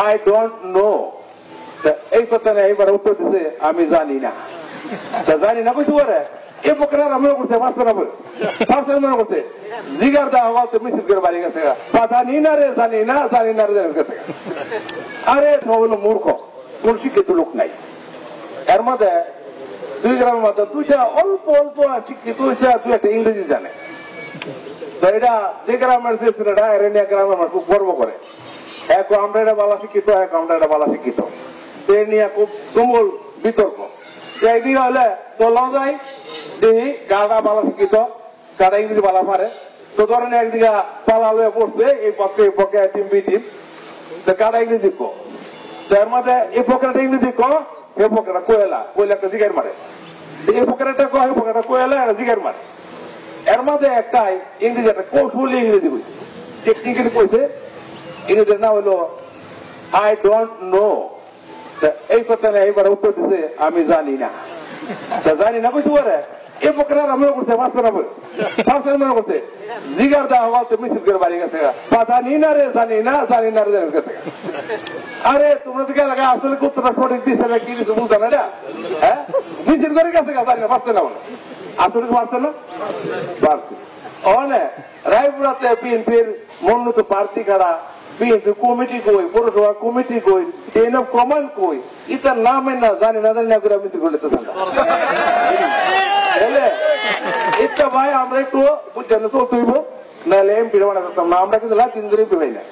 I don't know. এই কথা এইবার উত্তর দিছে আমি জানি না। জানি না কইতে পারে এই প্রকার আমরা করতে পারছে না বলে পারছে মনে করতে জিগার দেওয়া হওয়া তো মিছিল করে বাড়ি গেছে জানি না রে জানি না জানি না রে গেছে। আরে হলো মূর্খ, কোন শিক্ষিত লোক নাই। এর মধ্যে 2 গ্রামের মধ্যে 2টা অল্প অল্প শিক্ষিত হয়েছে, 2 ইংরেজি জানে। তো এটা যে গ্রামের যে ছেলেটা এরেনিয়া গ্রামের মানুষ খুব গর্ব করে, এক আমরা এটা বালা শিক্ষিত, এক আমরা এটা বালা শিক্ষিত, এ নিয়ে খুব তুমুল বিতর্ক। একদিকে হলে তোলাও যায় দেখি গাড়া বালা শিক্ষিত, গাড়া ইংরেজি বালা পারে, তো ধরেন একদিকে পালা লয়ে পড়ছে এই পক্ষে এই পক্ষে টিম বি টিম, গাড়া ইংরেজি কো, এর মধ্যে এই পক্ষেটা ইংরেজি কো, এই পক্ষেটা কোয়েলা, কোয়েলাটা জিগার মারে, এই পক্ষেটা কো, এই পক্ষেটা কোয়েলা, এটা জিগার মারে। এর মধ্যে একটাই ইংরেজি, একটা কৌশলী ইংরেজি কইছে, টেকনিক্যালি কইছে, ইংরেজির নাম হলো আই ডোন্ট নো। এই কথা এইবার উত্তর দিছে আমি জানি না। জানি না কইতে পারে এই প্রকার আমরা করতে পারছে না বলে পারছে মনে করতে জিগার দেওয়া হওয়া তো মিছিল করে বাড়ি গেছে জানি না রে জানি না জানি না রে গেছে। আরে তোমরা তো এলাকা আসলে উত্তরটা সঠিক দিচ্ছে না কি দিচ্ছে বুঝতে না, হ্যাঁ মিছিল করে গেছে জানি না পারছে না বলে আসলে পারছে না পারছে। অনে রায়পুরাতে বিএনপির মনোনীত প্রার্থী কারা, বিএনপি কমিটি কই, পৌরসভা কমিটি কই, চেইন অফ কমান্ড কই, ইতার নামে না জানি না জানি না করে মিছিল করলে তো এটা ভাই আমরা একটু বুঝছেন চলতে হইব, নাহলে এমপি বানাতে পারতাম না। আমরা কিন্তু 3 দিন ধরে এমপি পাই না।